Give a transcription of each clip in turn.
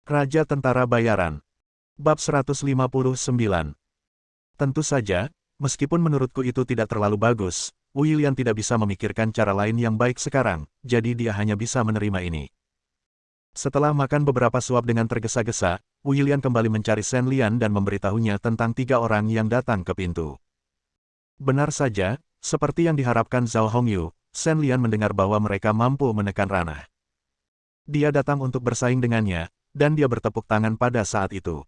Raja Tentara Bayaran. Bab 159. Tentu saja, meskipun menurutku itu tidak terlalu bagus, Wu Yilian tidak bisa memikirkan cara lain yang baik sekarang, jadi dia hanya bisa menerima ini. Setelah makan beberapa suap dengan tergesa-gesa, Wu Yilian kembali mencari Shen Lian dan memberitahunya tentang 3 orang yang datang ke pintu. Benar saja, seperti yang diharapkan Zhao Hongyu, Shen Lian mendengar bahwa mereka mampu menekan ranah. Dia datang untuk bersaing dengannya, dan dia bertepuk tangan pada saat itu.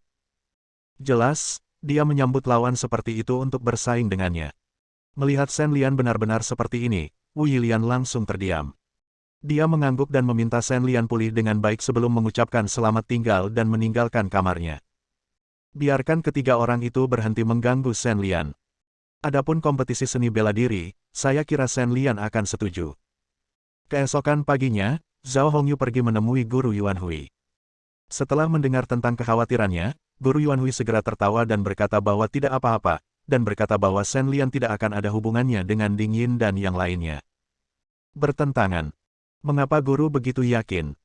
Jelas, dia menyambut lawan seperti itu untuk bersaing dengannya. Melihat Shen Lian benar-benar seperti ini, Wu Yilian langsung terdiam. Dia mengangguk dan meminta Shen Lian pulih dengan baik sebelum mengucapkan selamat tinggal dan meninggalkan kamarnya. Biarkan ketiga orang itu berhenti mengganggu Shen Lian. Adapun kompetisi seni bela diri, saya kira Shen Lian akan setuju. Keesokan paginya, Zhao Hongyu pergi menemui Guru Yuan Hui. Setelah mendengar tentang kekhawatirannya, Guru Yuan Hui segera tertawa dan berkata bahwa tidak apa-apa, dan berkata bahwa Shen Lian tidak akan ada hubungannya dengan Ding Yin dan yang lainnya. Bertentangan. Mengapa guru begitu yakin?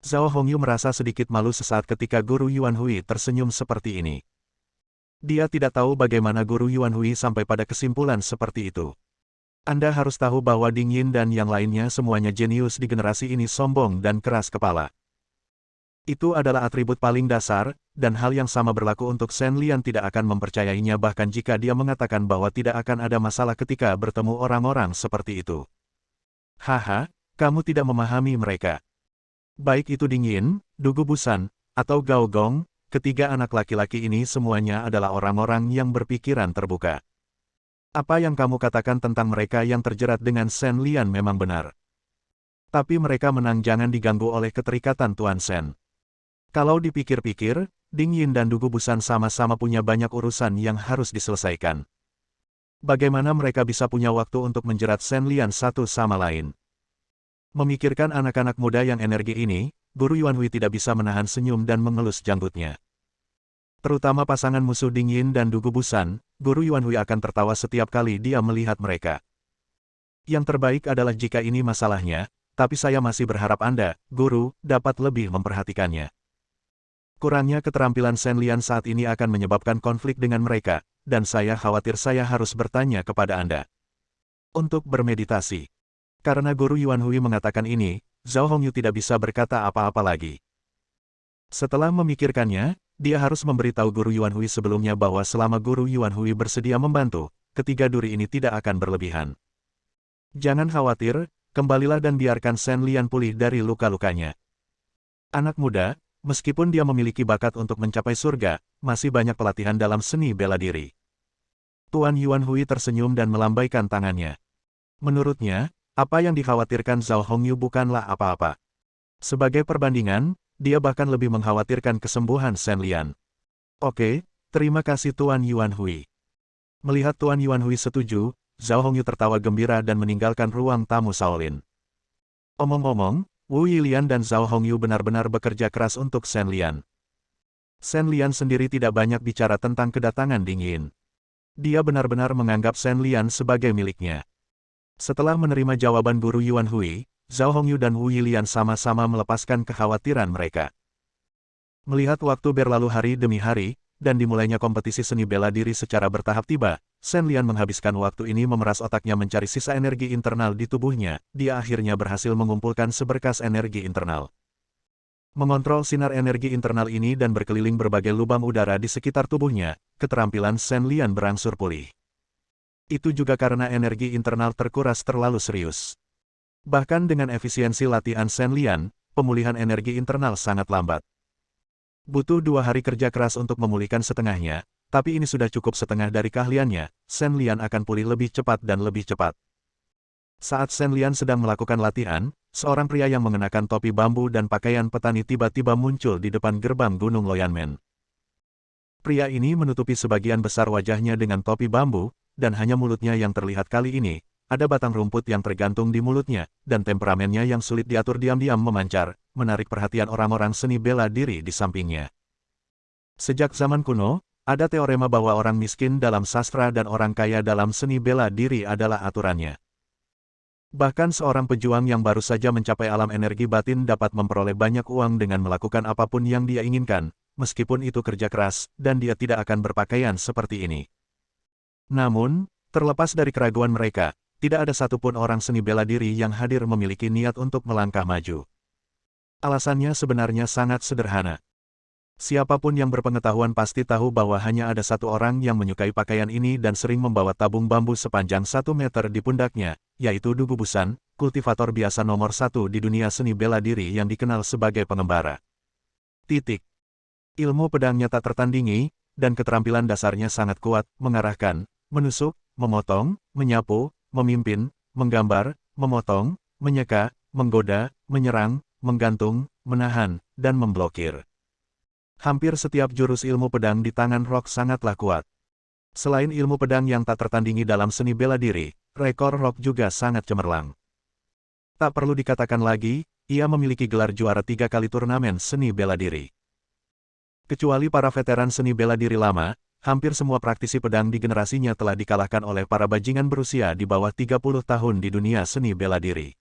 Zhao Hongyu merasa sedikit malu sesaat ketika Guru Yuan Hui tersenyum seperti ini. Dia tidak tahu bagaimana Guru Yuan Hui sampai pada kesimpulan seperti itu. Anda harus tahu bahwa Ding Yin dan yang lainnya semuanya jenius di generasi ini sombong dan keras kepala. Itu adalah atribut paling dasar, dan hal yang sama berlaku untuk Shen Lian tidak akan mempercayainya bahkan jika dia mengatakan bahwa tidak akan ada masalah ketika bertemu orang-orang seperti itu. Haha, kamu tidak memahami mereka. Baik itu Ding Yin, Dugu Busan, atau Gao Gong, ketiga anak laki-laki ini semuanya adalah orang-orang yang berpikiran terbuka. Apa yang kamu katakan tentang mereka yang terjerat dengan Shen Lian memang benar. Tapi mereka menang jangan diganggu oleh keterikatan Tuan Shen. Kalau dipikir-pikir, Ding Yin dan Dugu Busan sama-sama punya banyak urusan yang harus diselesaikan. Bagaimana mereka bisa punya waktu untuk menjerat Shen Lian satu sama lain? Memikirkan anak-anak muda yang energi ini, Guru Yuan Hui tidak bisa menahan senyum dan mengelus janggutnya. Terutama pasangan musuh Ding Yin dan Dugu Busan, Guru Yuan Hui akan tertawa setiap kali dia melihat mereka. Yang terbaik adalah jika ini masalahnya, tapi saya masih berharap Anda, Guru, dapat lebih memperhatikannya. Kurangnya keterampilan Shen Lian saat ini akan menyebabkan konflik dengan mereka, dan saya khawatir saya harus bertanya kepada Anda. Untuk bermeditasi. Karena Guru Yuan Hui mengatakan ini, Zhao Hongyu tidak bisa berkata apa-apa lagi. Setelah memikirkannya, dia harus memberitahu Guru Yuan Hui sebelumnya bahwa selama Guru Yuan Hui bersedia membantu, ketiga duri ini tidak akan berlebihan. Jangan khawatir, kembalilah dan biarkan Shen Lian pulih dari luka-lukanya. Anak muda, meskipun dia memiliki bakat untuk mencapai surga, masih banyak pelatihan dalam seni bela diri. Tuan Yuan Hui tersenyum dan melambaikan tangannya. Menurutnya, apa yang dikhawatirkan Zhao Hongyu bukanlah apa-apa. Sebagai perbandingan, dia bahkan lebih mengkhawatirkan kesembuhan Shen Lian. Oke, terima kasih Tuan Yuan Hui. Melihat Tuan Yuan Hui setuju, Zhao Hongyu tertawa gembira dan meninggalkan ruang tamu Shaolin. Omong-omong, Wu Yilian dan Zhao Hongyu benar-benar bekerja keras untuk Shen Lian. Shen Lian sendiri tidak banyak bicara tentang kedatangan Ding Yin. Dia benar-benar menganggap Shen Lian sebagai miliknya. Setelah menerima jawaban Guru Yuan Hui, Zhao Hongyu dan Wu Yilian sama-sama melepaskan kekhawatiran mereka. Melihat waktu berlalu hari demi hari, dan dimulainya kompetisi seni bela diri secara bertahap tiba, Shen Lian menghabiskan waktu ini memeras otaknya mencari sisa energi internal di tubuhnya, dia akhirnya berhasil mengumpulkan seberkas energi internal. Mengontrol sinar energi internal ini dan berkeliling berbagai lubang udara di sekitar tubuhnya, keterampilan Shen Lian berangsur pulih. Itu juga karena energi internal terkuras terlalu serius. Bahkan dengan efisiensi latihan Shen Lian, pemulihan energi internal sangat lambat. Butuh 2 hari kerja keras untuk memulihkan setengahnya, tapi ini sudah cukup setengah dari keahliannya, Shen Lian akan pulih lebih cepat dan lebih cepat. Saat Shen Lian sedang melakukan latihan, seorang pria yang mengenakan topi bambu dan pakaian petani tiba-tiba muncul di depan gerbang Gunung Loyanmen. Pria ini menutupi sebagian besar wajahnya dengan topi bambu, dan hanya mulutnya yang terlihat kali ini, ada batang rumput yang tergantung di mulutnya, dan temperamennya yang sulit diatur diam-diam memancar, menarik perhatian orang-orang seni bela diri di sampingnya. Sejak zaman kuno, ada teorema bahwa orang miskin dalam sastra dan orang kaya dalam seni bela diri adalah aturannya. Bahkan seorang pejuang yang baru saja mencapai alam energi batin dapat memperoleh banyak uang dengan melakukan apapun yang dia inginkan, meskipun itu kerja keras, dan dia tidak akan berpakaian seperti ini. Namun, terlepas dari keraguan mereka, tidak ada satupun orang seni bela diri yang hadir memiliki niat untuk melangkah maju. Alasannya sebenarnya sangat sederhana. Siapapun yang berpengetahuan pasti tahu bahwa hanya ada satu orang yang menyukai pakaian ini dan sering membawa tabung bambu sepanjang 1 meter di pundaknya, yaitu Dugu Busan, kultivator biasa nomor 1 di dunia seni bela diri yang dikenal sebagai pengembara. Titik. Ilmu pedangnya tak tertandingi, dan keterampilan dasarnya sangat kuat, mengarahkan, menusuk, memotong, menyapu, memimpin, menggambar, memotong, menyeka, menggoda, menyerang, menggantung, menahan, dan memblokir. Hampir setiap jurus ilmu pedang di tangan Rock sangatlah kuat. Selain ilmu pedang yang tak tertandingi dalam seni bela diri, rekor Rock juga sangat cemerlang. Tak perlu dikatakan lagi, ia memiliki gelar juara 3 kali turnamen seni bela diri. Kecuali para veteran seni bela diri lama, hampir semua praktisi pedang di generasinya telah dikalahkan oleh para bajingan berusia di bawah 30 tahun di dunia seni bela diri.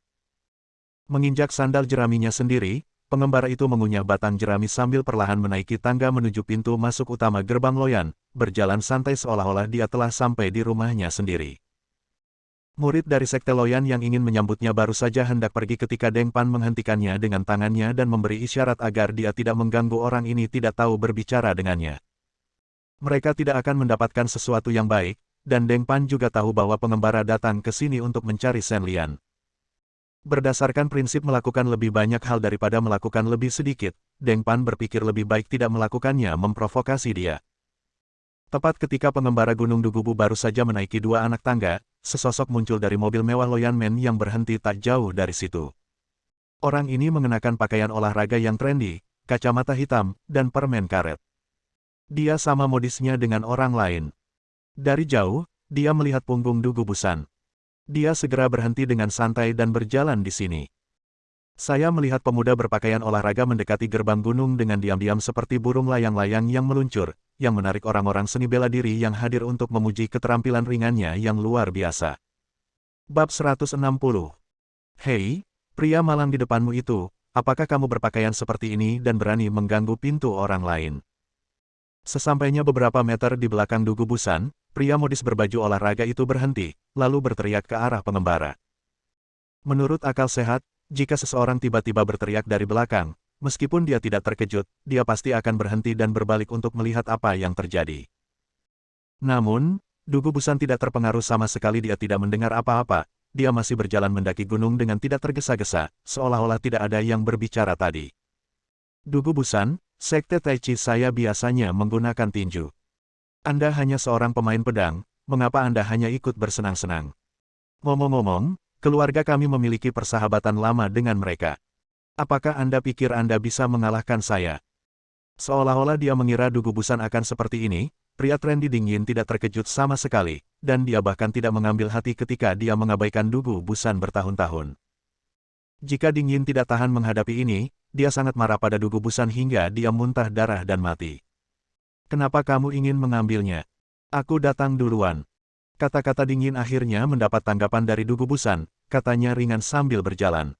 Menginjak sandal jeraminya sendiri, pengembara itu mengunyah batang jerami sambil perlahan menaiki tangga menuju pintu masuk utama gerbang Loyan, berjalan santai seolah-olah dia telah sampai di rumahnya sendiri. Murid dari Sekte Loyan yang ingin menyambutnya baru saja hendak pergi ketika Deng Pan menghentikannya dengan tangannya dan memberi isyarat agar dia tidak mengganggu orang ini tidak tahu berbicara dengannya. Mereka tidak akan mendapatkan sesuatu yang baik, dan Deng Pan juga tahu bahwa pengembara datang ke sini untuk mencari Shen Lian. Berdasarkan prinsip melakukan lebih banyak hal daripada melakukan lebih sedikit, Deng Pan berpikir lebih baik tidak melakukannya memprovokasi dia. Tepat ketika pengembara Gunung Dugubu baru saja menaiki 2 anak tangga, sesosok muncul dari mobil mewah Loyan Man yang berhenti tak jauh dari situ. Orang ini mengenakan pakaian olahraga yang trendy, kacamata hitam, dan permen karet. Dia sama modisnya dengan orang lain. Dari jauh, dia melihat punggung Dugu Busan. Dia segera berhenti dengan santai dan berjalan di sini. Saya melihat pemuda berpakaian olahraga mendekati gerbang gunung dengan diam-diam seperti burung layang-layang yang meluncur, yang menarik orang-orang seni bela diri yang hadir untuk memuji keterampilan ringannya yang luar biasa. Bab 160. Hei, pria malang di depanmu itu, apakah kamu berpakaian seperti ini dan berani mengganggu pintu orang lain? Sesampainya beberapa meter di belakang Dugu Busan, pria modis berbaju olahraga itu berhenti, lalu berteriak ke arah pengembara. Menurut akal sehat, jika seseorang tiba-tiba berteriak dari belakang, meskipun dia tidak terkejut, dia pasti akan berhenti dan berbalik untuk melihat apa yang terjadi. Namun, Dugu Busan tidak terpengaruh sama sekali, dia tidak mendengar apa-apa, dia masih berjalan mendaki gunung dengan tidak tergesa-gesa, seolah-olah tidak ada yang berbicara tadi. Dugu Busan, Sekte Tai Chi saya biasanya menggunakan tinju. Anda hanya seorang pemain pedang, mengapa Anda hanya ikut bersenang-senang? Ngomong-ngomong, keluarga kami memiliki persahabatan lama dengan mereka. Apakah Anda pikir Anda bisa mengalahkan saya? Seolah-olah dia mengira Dugu Busan akan seperti ini, pria trendy dingin tidak terkejut sama sekali, dan dia bahkan tidak mengambil hati ketika dia mengabaikan Dugu Busan bertahun-tahun. Jika dingin tidak tahan menghadapi ini, dia sangat marah pada Dugu Busan hingga dia muntah darah dan mati. Kenapa kamu ingin mengambilnya? Aku datang duluan. Kata-kata dingin akhirnya mendapat tanggapan dari Dugu Busan, katanya ringan sambil berjalan.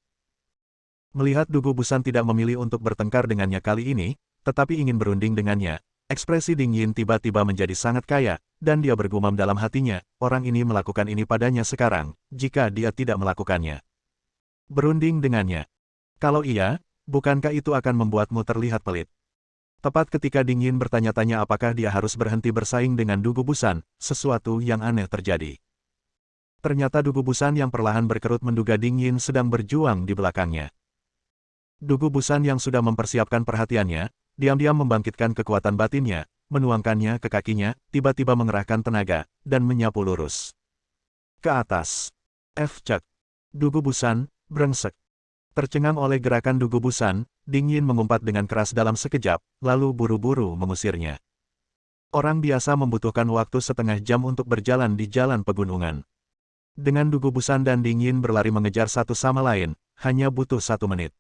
Melihat Dugu Busan tidak memilih untuk bertengkar dengannya kali ini, tetapi ingin berunding dengannya, ekspresi dingin tiba-tiba menjadi sangat kaya, dan dia bergumam dalam hatinya, orang ini melakukan ini padanya sekarang, jika dia tidak melakukannya. Berunding dengannya. Kalau iya, bukankah itu akan membuatmu terlihat pelit? Tepat ketika dingin bertanya-tanya apakah dia harus berhenti bersaing dengan Dugu Busan, sesuatu yang aneh terjadi. Ternyata Dugu Busan yang perlahan berkerut menduga dingin sedang berjuang di belakangnya. Dugu Busan yang sudah mempersiapkan perhatiannya, diam-diam membangkitkan kekuatan batinnya, menuangkannya ke kakinya, tiba-tiba mengerahkan tenaga, dan menyapu lurus ke atas. Cek. Dugu Busan, brengsek. Tercengang oleh gerakan Dugu Busan, dingin mengumpat dengan keras dalam sekejap, lalu buru-buru mengusirnya. Orang biasa membutuhkan waktu setengah jam untuk berjalan di jalan pegunungan. Dengan Dugu Busan dan dingin berlari mengejar satu sama lain, hanya butuh 1 menit.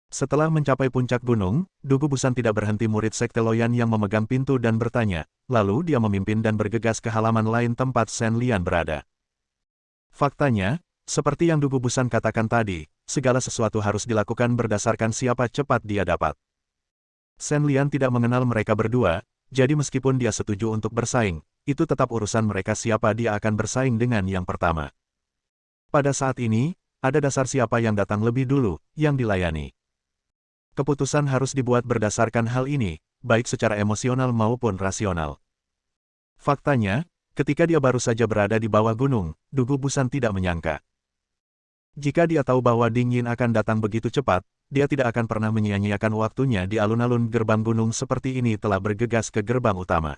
Setelah mencapai puncak gunung, Dugu Busan tidak berhenti murid Sekte Loyan yang memegang pintu dan bertanya, lalu dia memimpin dan bergegas ke halaman lain tempat Shen Lian berada. Faktanya, Seperti yang Dugu Busan katakan tadi, segala sesuatu harus dilakukan berdasarkan siapa cepat dia dapat. Shen Lian tidak mengenal mereka berdua, jadi meskipun dia setuju untuk bersaing, itu tetap urusan mereka siapa dia akan bersaing dengan yang pertama. Pada saat ini, ada dasar siapa yang datang lebih dulu, yang dilayani. Keputusan harus dibuat berdasarkan hal ini, baik secara emosional maupun rasional. Faktanya, ketika dia baru saja berada di bawah gunung, Dugu Busan tidak menyangka. Jika dia tahu bahwa Ding Yin akan datang begitu cepat, dia tidak akan pernah menyia-nyiakan waktunya di alun-alun gerbang gunung seperti ini telah bergegas ke gerbang utama.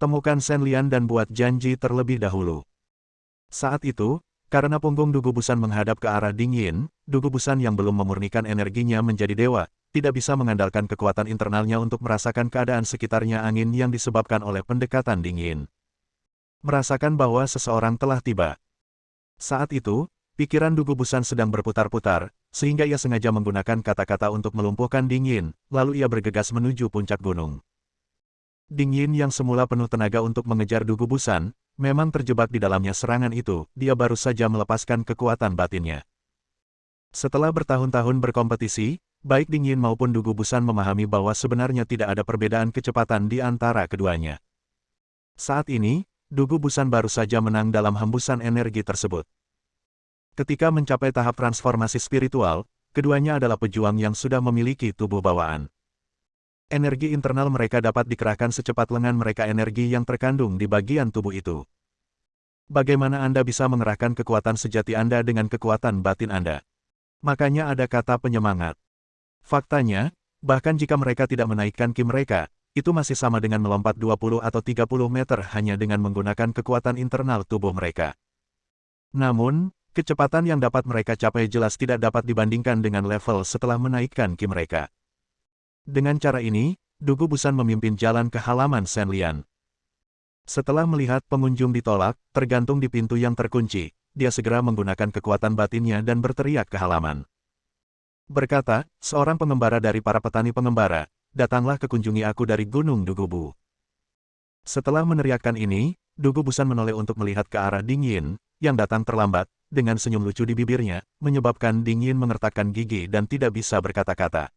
Temukan Shen Lian dan buat janji terlebih dahulu. Saat itu, karena punggung Dugu Busan menghadap ke arah Ding Yin, Dugu Busan yang belum memurnikan energinya menjadi dewa, tidak bisa mengandalkan kekuatan internalnya untuk merasakan keadaan sekitarnya angin yang disebabkan oleh pendekatan Ding Yin. Merasakan bahwa seseorang telah tiba. Saat itu, pikiran Dugu Busan sedang berputar-putar, sehingga ia sengaja menggunakan kata-kata untuk melumpuhkan Ding Yin, lalu ia bergegas menuju puncak gunung. Ding Yin yang semula penuh tenaga untuk mengejar Dugu Busan, memang terjebak di dalamnya serangan itu, dia baru saja melepaskan kekuatan batinnya. Setelah bertahun-tahun berkompetisi, baik Ding Yin maupun Dugu Busan memahami bahwa sebenarnya tidak ada perbedaan kecepatan di antara keduanya. Saat ini, Dugu Busan baru saja menang dalam hembusan energi tersebut. Ketika mencapai tahap transformasi spiritual, keduanya adalah pejuang yang sudah memiliki tubuh bawaan. Energi internal mereka dapat dikerahkan secepat lengan mereka energi yang terkandung di bagian tubuh itu. Bagaimana Anda bisa mengerahkan kekuatan sejati Anda dengan kekuatan batin Anda? Makanya ada kata penyemangat. Faktanya, bahkan jika mereka tidak menaikkan ki mereka, itu masih sama dengan melompat 20 atau 30 meter hanya dengan menggunakan kekuatan internal tubuh mereka. Namun, kecepatan yang dapat mereka capai jelas tidak dapat dibandingkan dengan level setelah menaikkan ki mereka. Dengan cara ini, Dugu Busan memimpin jalan ke halaman Shen Lian. Setelah melihat pengunjung ditolak, tergantung di pintu yang terkunci, dia segera menggunakan kekuatan batinnya dan berteriak ke halaman. Berkata, seorang pengembara dari para petani pengembara, datanglah kekunjungi aku dari Gunung Dugubu. Setelah meneriakkan ini, Dugu Busan menoleh untuk melihat ke arah Ding Yin, yang datang terlambat, dengan senyum lucu di bibirnya, menyebabkan Ding Yin mengertakkan gigi dan tidak bisa berkata-kata.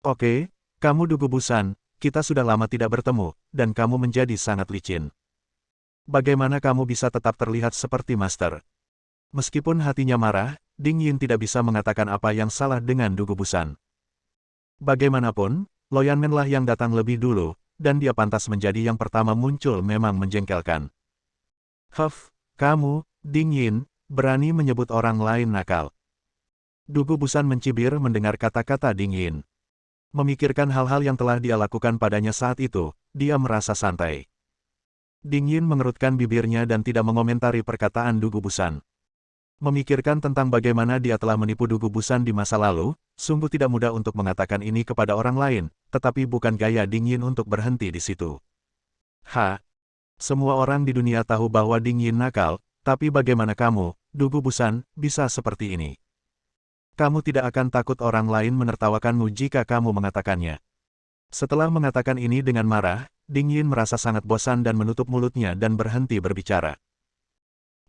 Oke, kamu Dugu Busan, kita sudah lama tidak bertemu, dan kamu menjadi sangat licin. Bagaimana kamu bisa tetap terlihat seperti master? Meskipun hatinya marah, Ding Yin tidak bisa mengatakan apa yang salah dengan Dugu Busan. Bagaimanapun, Lo Yanmen lah yang datang lebih dulu, dan dia pantas menjadi yang pertama muncul memang menjengkelkan. Kamu, Ding Yin, berani menyebut orang lain nakal. Dugu Busan mencibir mendengar kata-kata Ding Yin. Memikirkan hal-hal yang telah dia lakukan padanya saat itu, dia merasa santai. Ding Yin mengerutkan bibirnya dan tidak mengomentari perkataan Dugu Busan. Memikirkan tentang bagaimana dia telah menipu Dugu Busan di masa lalu, sungguh tidak mudah untuk mengatakan ini kepada orang lain, tetapi bukan gaya Ding Yin untuk berhenti di situ. Semua orang di dunia tahu bahwa Ding Yin nakal, tapi bagaimana kamu, Dugu Busan, bisa seperti ini? Kamu tidak akan takut orang lain menertawakanmu jika kamu mengatakannya. Setelah mengatakan ini dengan marah, Ding Yin merasa sangat bosan dan menutup mulutnya dan berhenti berbicara.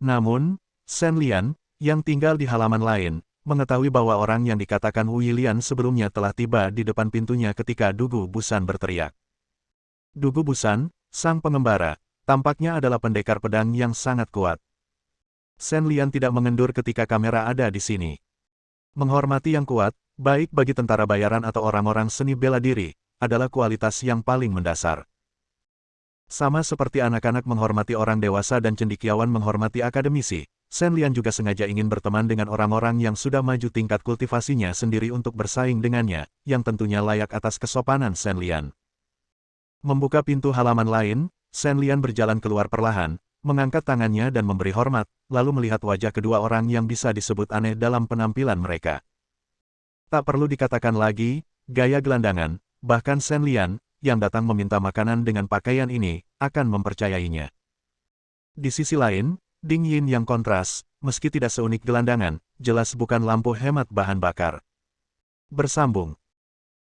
Namun, Shen Lian, yang tinggal di halaman lain, mengetahui bahwa orang yang dikatakan Wu Yilian sebelumnya telah tiba di depan pintunya ketika Dugu Busan berteriak. Dugu Busan, sang pengembara, tampaknya adalah pendekar pedang yang sangat kuat. Shen Lian tidak mengendur ketika kamera ada di sini. Menghormati yang kuat, baik bagi tentara bayaran atau orang-orang seni bela diri, adalah kualitas yang paling mendasar. Sama seperti anak-anak menghormati orang dewasa dan cendekiawan menghormati akademisi, Shen Lian juga sengaja ingin berteman dengan orang-orang yang sudah maju tingkat kultivasinya sendiri untuk bersaing dengannya, yang tentunya layak atas kesopanan Shen Lian. Membuka pintu halaman lain, Shen Lian berjalan keluar perlahan, mengangkat tangannya dan memberi hormat, lalu melihat wajah kedua orang yang bisa disebut aneh dalam penampilan mereka. Tak perlu dikatakan lagi, gaya gelandangan, bahkan Shen Lian, yang datang meminta makanan dengan pakaian ini, akan mempercayainya. Di sisi lain, Ding Yin yang kontras, meski tidak seunik gelandangan, jelas bukan lampu hemat bahan bakar. Bersambung.